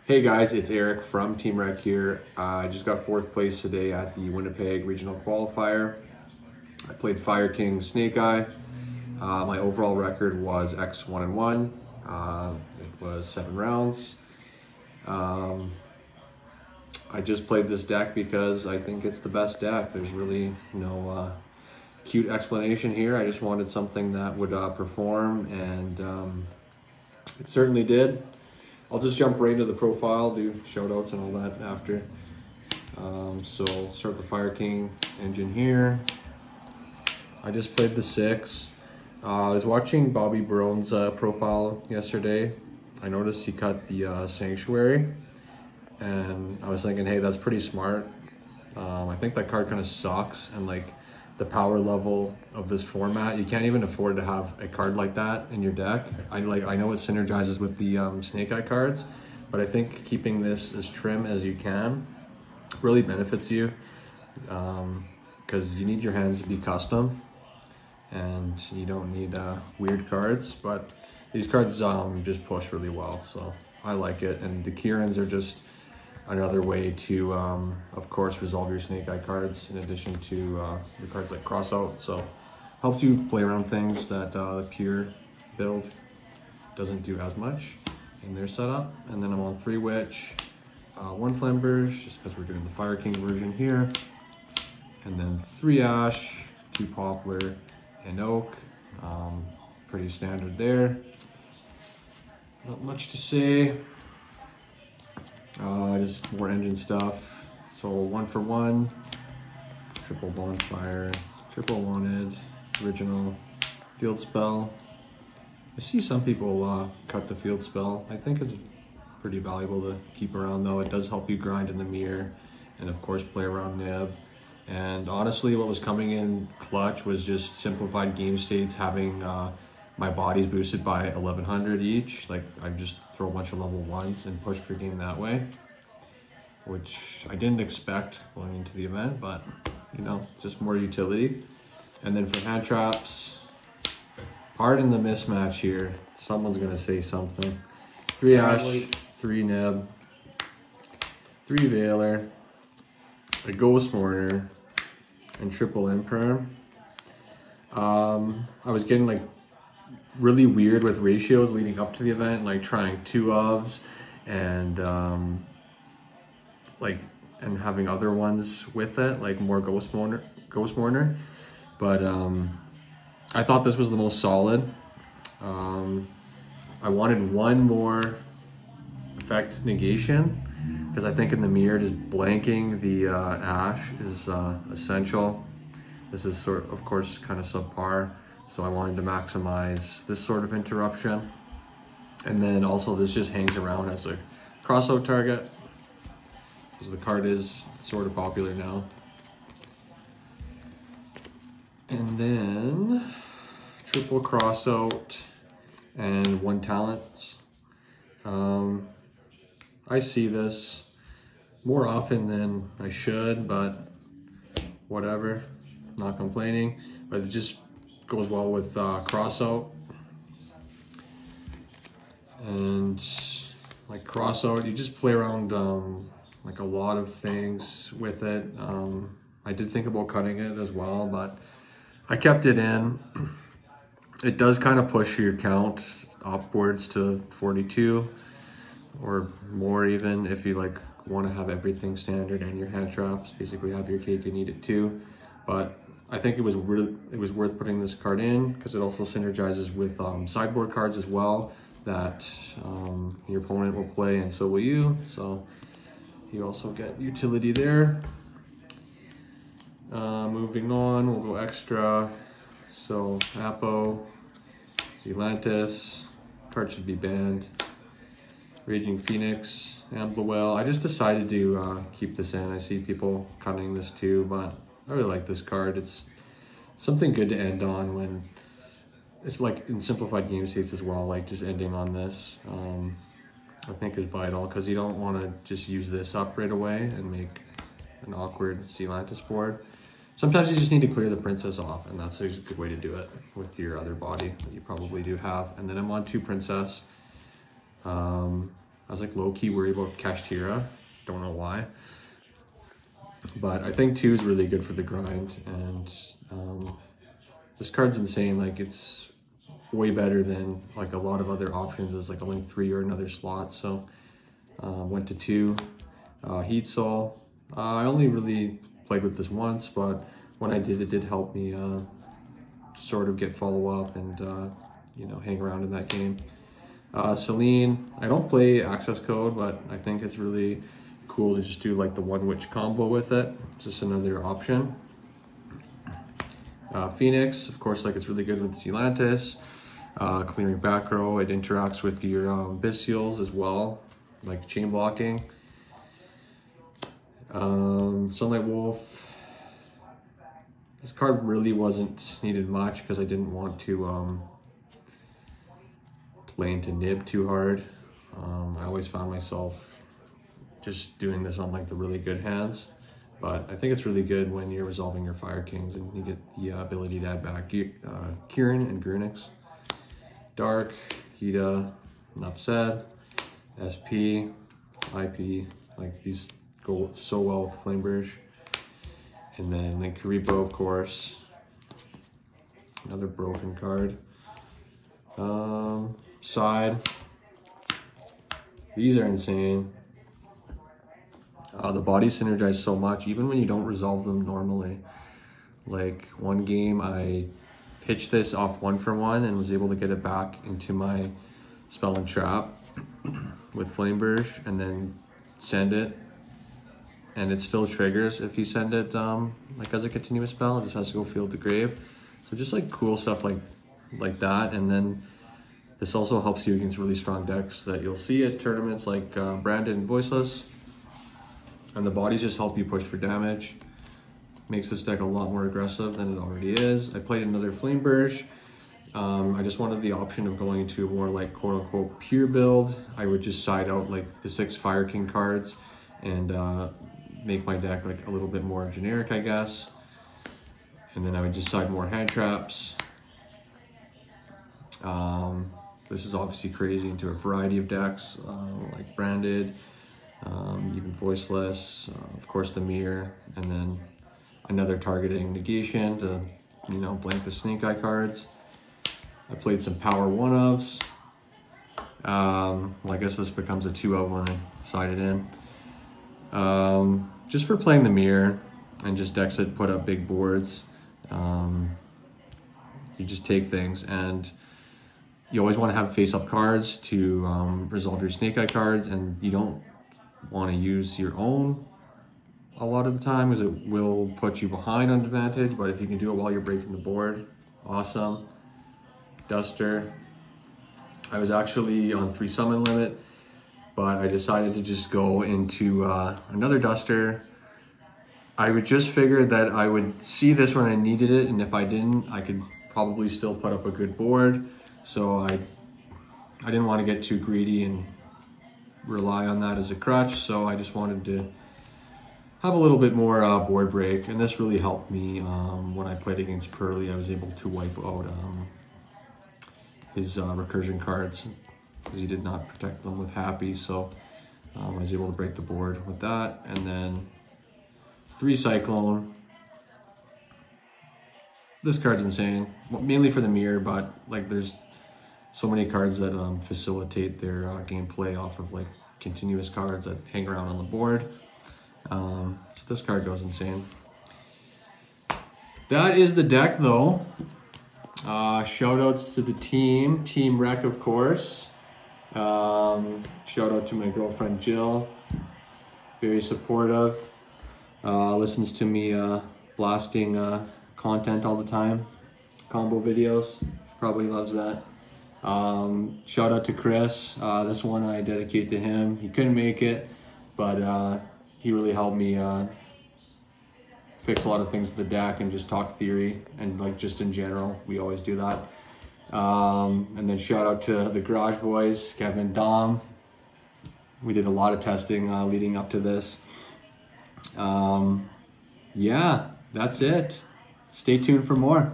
Hey guys, it's Eric from Team Rec here. I just got 4th place today at the Winnipeg Regional Qualifier. I played Fire King Snake Eye. My overall record was X1-1. It was 7 rounds. I just played this deck because I think it's the best deck. There's really no cute explanation here. I just wanted something that would perform, and it certainly did. I'll just jump right into the profile, do shout outs and all that after. So I'll start the Fire King engine here. I just played the 6. I was watching Bobby Brown's profile yesterday. I noticed he cut the Sanctuary, and I was thinking, hey, that's pretty smart. I think that card kind of sucks, and like the power level of this format, you can't even afford to have a card like that in your deck. I know it synergizes with the Snake Eye cards, but I think keeping this as trim as you can really benefits you, because you need your hands to be custom, and you don't need weird cards. But these cards just push really well, so I like it. And the Kirans are just another way to, of course, resolve your Snake Eye cards in addition to the cards like Crossout. So helps you play around things that the pure build doesn't do as much in their setup. And then I'm on 3 Witch, 1 Flamberge, just because we're doing the Fire King version here. And then 3 Ash, 2 Poplar, and Oak. Pretty standard there. Not much to say. Just more engine stuff. So 1 for 1, triple bonfire, triple wanted, original field spell. I see some people cut the field spell. I think it's pretty valuable to keep around though. It does help you grind in the mirror, and of course play around nib. And honestly, what was coming in clutch was just simplified game states, having my bodies boosted by 1100 each. Like, I just throw a bunch of level 1s and push for game that way, which I didn't expect going into the event, but you know, it's just more utility. And then for hand traps, pardon the mismatch here. Someone's gonna say something. 3 Ash, 3 Nib, 3 Veiler, a Ghost Mourner, and triple Imperm. I was getting like really weird with ratios leading up to the event, like trying 2 ofs and and having other ones with it, like more Ghost Mourner. But I thought this was the most solid. I wanted 1 more effect negation, because I think in the mirror just blanking the Ash is essential. This is of course kind of subpar, so I wanted to maximize this sort of interruption. And then also this just hangs around as a crossout target, because the card is sort of popular now. And then triple crossout and 1 talent. I see this more often than I should, but whatever, not complaining. But it just goes well with crossout. And like crossout, you just play around like a lot of things with it. I did think about cutting it as well, but I kept it in. It does kind of push your count upwards to 42 or more, even if you like want to have everything standard and your hand traps, basically have your cake and eat it too. But I think it was worth putting this card in, because it also synergizes with sideboard cards as well that your opponent will play, and so will you. So you also get utility there. Moving on, we'll go extra. So Apo, Zealantis, card should be banned. Raging Phoenix, Ambluel. I just decided to keep this in. I see people cutting this too, but I really like this card. It's something good to end on when it's like in simplified game states as well. Like just ending on this, I think is vital, because you don't want to just use this up right away and make an awkward Zealantis board. Sometimes you just need to clear the princess off, and that's a good way to do it with your other body that you probably do have. And then I'm on 2 princess. I was like low-key worried about Kashtira. Don't know why. But I think 2 is really good for the grind, and this card's insane. Like, it's way better than like a lot of other options as like a link 3 or another slot. So went to 2. Heat Soul. I only really played with this once, but when I did, it did help me sort of get follow-up and you know, hang around in that game. Celine, I don't play Access Code, but I think it's really cool to just do like the 1-witch combo with it. It's just another option. Phoenix, of course, like it's really good with Celantis. Clearing back row, it interacts with your Bestials as well, like chain blocking. Sunlight Wolf. This card really wasn't needed much because I didn't want to play into Nib too hard. I always found myself just doing this on like the really good hands, but I think it's really good when you're resolving your Fire Kings and you get the ability to add back Kieran and Grunix. Dark, Hida, enough said. SP, IP, like these go so well with Flameburge. And then Karibo, of course. Another broken card. Side. These are insane. The bodies synergize so much, even when you don't resolve them normally. Like one game I pitched this off 1-for-1 and was able to get it back into my Spell and Trap with Flameburge and then send it. And it still triggers if you send it like as a continuous spell. It just has to go Field to Grave. So just like cool stuff like that. And then this also helps you against really strong decks that you'll see at tournaments like Branded and Voiceless. And the bodies just help you push for damage. Makes this deck a lot more aggressive than it already is. I played another Flameburge. I just wanted the option of going to a more like quote unquote pure build. I would just side out like the 6 Fire King cards and make my deck like a little bit more generic, I guess. And then I would just side more hand traps. This is obviously crazy into a variety of decks, like Branded, even Voiceless, of course the Mirror, and then another targeting negation to, you know, blank the Snake Eye cards. I played some Power 1-ofs. Well, I guess this becomes a 2-of when I side it in. Just for playing the Mirror and just decks that put up big boards. You just take things, and you always want to have face-up cards to resolve your Snake Eye cards, and you don't want to use your own a lot of the time because it will put you behind on advantage, but if you can do it while you're breaking the board, awesome. Duster. I was actually on 3 summon limit, but I decided to just go into another Duster. I would just figure that I would see this when I needed it, and if I didn't, I could probably still put up a good board. So I didn't want to get too greedy and rely on that as a crutch, so I just wanted to have a little bit more board break, and this really helped me when I played against Pearly. I was able to wipe out his recursion cards because he did not protect them with Happy, so I was able to break the board with that. And then 3 Cyclone. This card's insane, mainly for the Mirror, but like there's so many cards that facilitate their gameplay off of like continuous cards that hang around on the board. So this card goes insane. That is the deck though. Shout outs to the Team Rec, of course. Shout out to my girlfriend Jill, very supportive, listens to me blasting content all the time, combo videos, probably loves that. Shout out to Chris, this one I dedicate to him. He couldn't make it, but he really helped me fix a lot of things with the deck and just talk theory and like just in general, we always do that. And then shout out to the Garage Boys, Kevin, Dom. We did a lot of testing leading up to this. Yeah, that's it. Stay tuned for more.